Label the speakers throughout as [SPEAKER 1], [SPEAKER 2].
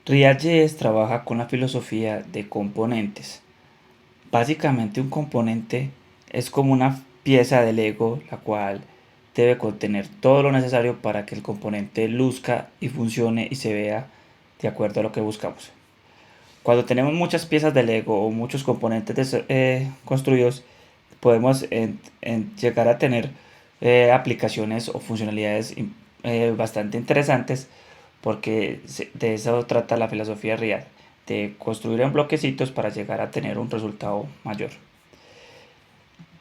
[SPEAKER 1] React.js trabaja con la filosofía de componentes. Básicamente un componente es como una pieza de Lego la cual debe contener todo lo necesario para que el componente luzca y funcione y se vea de acuerdo a lo que buscamos. Cuando tenemos muchas piezas de Lego o muchos componentes construidos, podemos llegar a tener aplicaciones o funcionalidades bastante interesantes porque de eso trata la filosofía real, de construir en bloquecitos para llegar a tener un resultado mayor.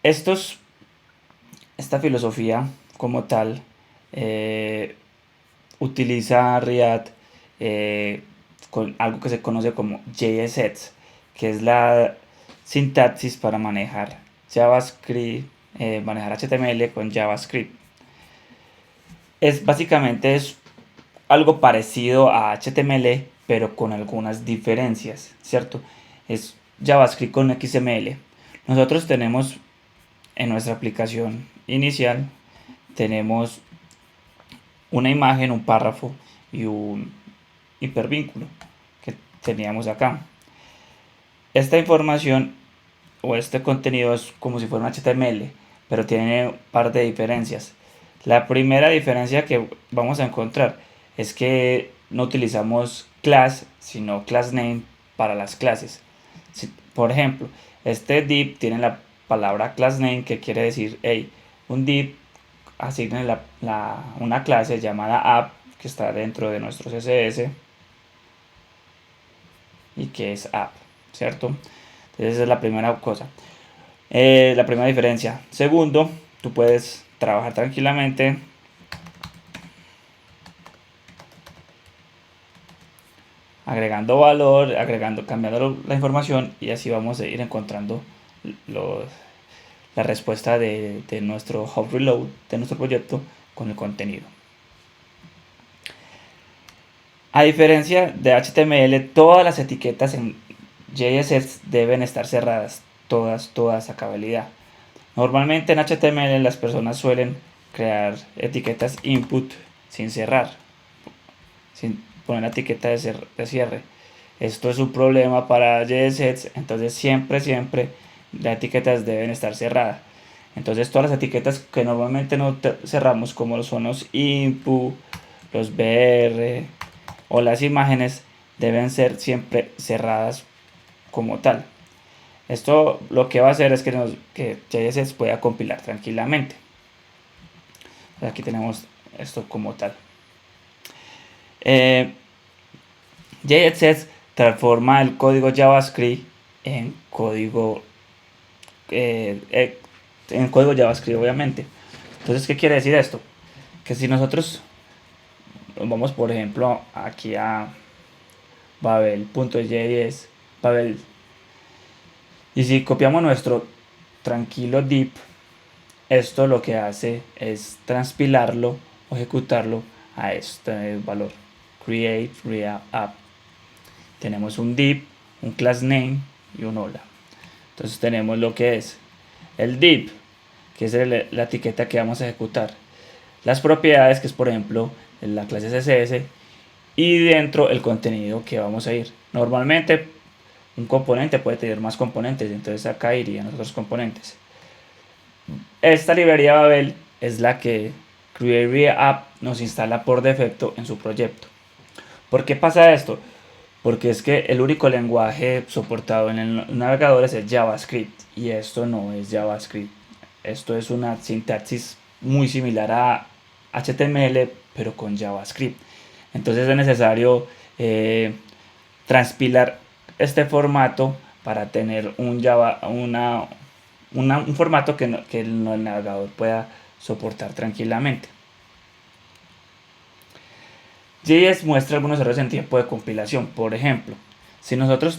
[SPEAKER 1] Estos, esta filosofía como tal eh, utiliza React con algo que se conoce como JSX, que es la sintaxis para manejar JavaScript, manejar HTML con JavaScript. Básicamente es algo parecido a HTML, pero con algunas diferencias, ¿cierto? Es JavaScript con XML. Nosotros tenemos en nuestra aplicación inicial, tenemos una imagen, un párrafo y un hipervínculo que teníamos acá. Esta información o este contenido es como si fuera un HTML, pero tiene un par de diferencias. La primera diferencia que vamos a encontrar es que no utilizamos class, sino class name para las clases. Por ejemplo, este div tiene la palabra class name, que quiere decir, hey, un div asigna una clase llamada app que está dentro de nuestro CSS y que es app, ¿cierto? Entonces esa es la primera cosa. La primera diferencia. Segundo, tú puedes trabajar tranquilamente agregando valor, cambiando la información, y así vamos a ir encontrando los, la respuesta de nuestro hub reload, de nuestro proyecto, con el contenido. A diferencia de HTML, todas las etiquetas en JSX deben estar cerradas, todas a cabalidad. Normalmente en HTML las personas suelen crear etiquetas input sin cerrar, sin poner la etiqueta de cierre. Esto es un problema para JSX, entonces siempre las etiquetas deben estar cerradas. Entonces todas las etiquetas que normalmente no cerramos, como son los input, los br o las imágenes, deben ser siempre cerradas como tal. Esto lo que va a hacer es que JSX pueda compilar tranquilamente. Aquí tenemos esto como tal. JSX transforma el código JavaScript en código JavaScript, obviamente. Entonces, ¿qué quiere decir esto? Que si nosotros vamos, por ejemplo, aquí a babel.js, babel, y si copiamos nuestro tranquilo div, esto lo que hace es transpilarlo o ejecutarlo a este valor, create react app. Tenemos un div, un class name y un hola. Entonces tenemos lo que es el div, que es la etiqueta que vamos a ejecutar, las propiedades, que es por ejemplo la clase CSS, y dentro el contenido que vamos a ir. Normalmente un componente puede tener más componentes, entonces acá irían los otros componentes. Esta librería Babel es la que Create App nos instala por defecto en su proyecto. ¿Por qué pasa esto? Porque es que el único lenguaje soportado en el navegador es el JavaScript, y esto no es JavaScript. Esto es una sintaxis muy similar a HTML, pero con JavaScript. Entonces es necesario transpilar este formato para tener un formato que el navegador pueda soportar tranquilamente. JS muestra algunos errores en tiempo de compilación. Por ejemplo, si nosotros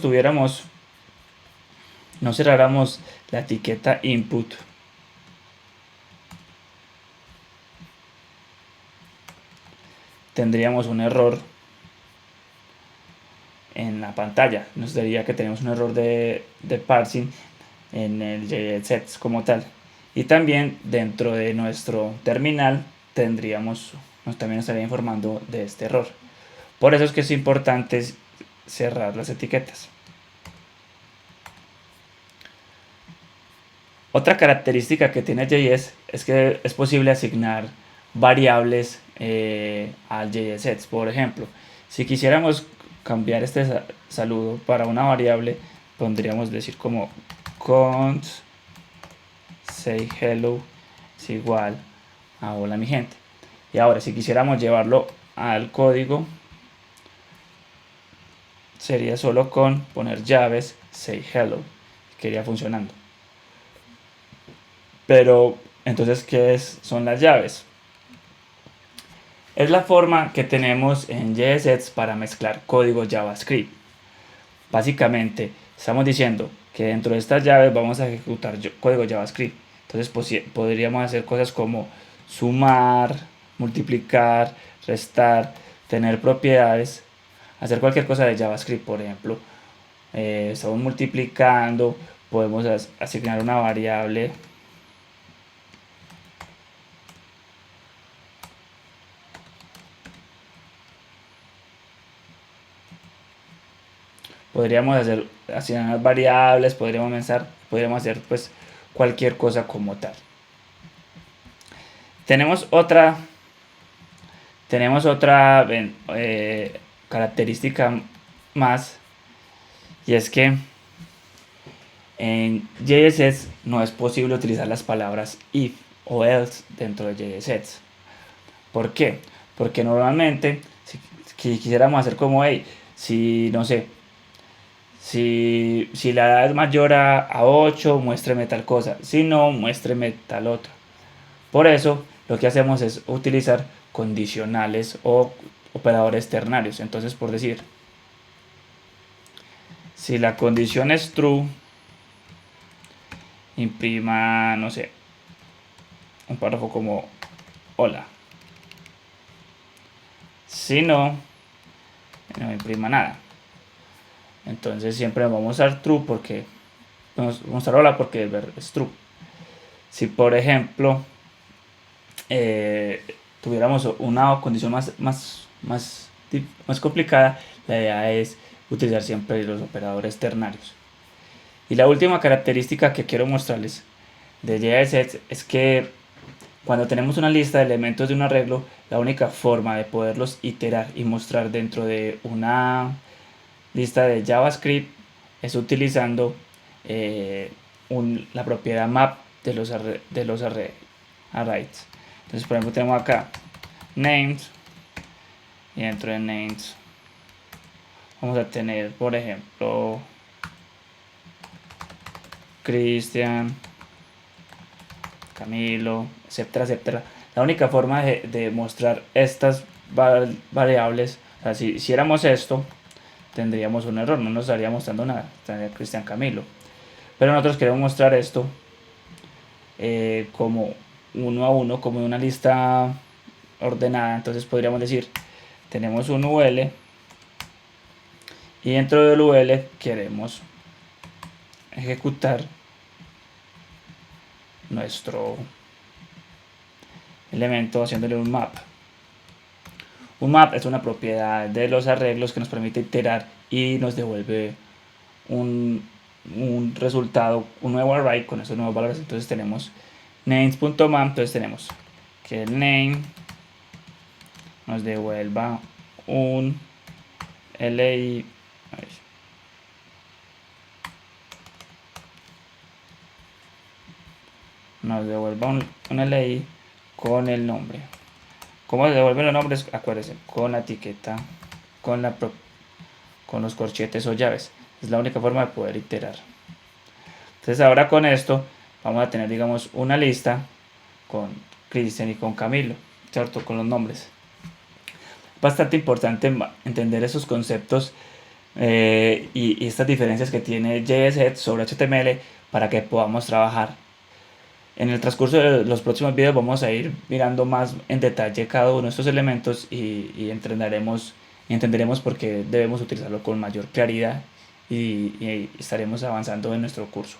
[SPEAKER 1] no cerráramos la etiqueta input, tendríamos un error en la pantalla. Nos diría que tenemos un error de parsing en el JSX como tal. Y también dentro de nuestro terminal también nos estaría informando de este error. Por eso es que es importante cerrar las etiquetas. Otra característica que tiene JS es que es posible asignar variables al JSX. Por ejemplo, si quisiéramos cambiar este saludo para una variable, podríamos decir como const say hello es igual a hola mi gente. Y ahora si quisiéramos llevarlo al código, sería solo con poner llaves say hello, quedaría funcionando. Pero entonces, ¿qué son las llaves? Es la forma que tenemos en JSX para mezclar código JavaScript. Básicamente, estamos diciendo que dentro de estas llaves vamos a ejecutar código JavaScript. Entonces, podríamos hacer cosas como sumar, multiplicar, restar, tener propiedades, hacer cualquier cosa de JavaScript. Por ejemplo, estamos multiplicando, podemos asignar una variable. Podríamos asignar variables, podríamos hacer pues cualquier cosa como tal. Tenemos otra característica más, y es que en JSX no es posible utilizar las palabras if o else dentro de JSX. ¿Por qué? Porque normalmente si quisiéramos hacer como si no sé, si la edad es mayor a 8, muéstreme tal cosa. Si no, muéstreme tal otra. Por eso, lo que hacemos es utilizar condicionales o operadores ternarios. Entonces, por decir, si la condición es true, imprima, no sé, un párrafo como hola. Si no, no imprima nada. Entonces siempre vamos a usar true porque vamos a usar hola porque es true. Si por ejemplo tuviéramos una condición más complicada, la idea es utilizar siempre los operadores ternarios. Y la última característica que quiero mostrarles de JSX es que cuando tenemos una lista de elementos de un arreglo, la única forma de poderlos iterar y mostrar dentro de una lista de JavaScript es utilizando la propiedad map de los arrays. Entonces, por ejemplo, tenemos acá names, y dentro de names vamos a tener, por ejemplo, Cristian, Camilo, etcétera, etcétera. La única forma de mostrar estas variables, o sea, si hiciéramos esto, tendríamos un error, no nos estaría mostrando nada, estaría Cristian Camilo. Pero nosotros queremos mostrar esto como uno a uno, como una lista ordenada. Entonces podríamos decir, tenemos un UL y dentro del UL queremos ejecutar nuestro elemento haciéndole un map. Un map es una propiedad de los arreglos que nos permite iterar y nos devuelve un resultado, un nuevo array con esos nuevos valores. Entonces tenemos names.map, entonces tenemos que el name nos devuelva un li, nos devuelva un li con el nombre. ¿Cómo se devuelven los nombres? Acuérdense, con la etiqueta, con los corchetes o llaves. Es la única forma de poder iterar. Entonces ahora con esto vamos a tener, digamos, una lista con Cristian y con Camilo, ¿cierto? Con los nombres. Bastante importante entender esos conceptos y estas diferencias que tiene JSX sobre HTML para que podamos trabajar. En el transcurso de los próximos videos vamos a ir mirando más en detalle cada uno de estos elementos y entenderemos por qué debemos utilizarlo con mayor claridad y estaremos avanzando en nuestro curso.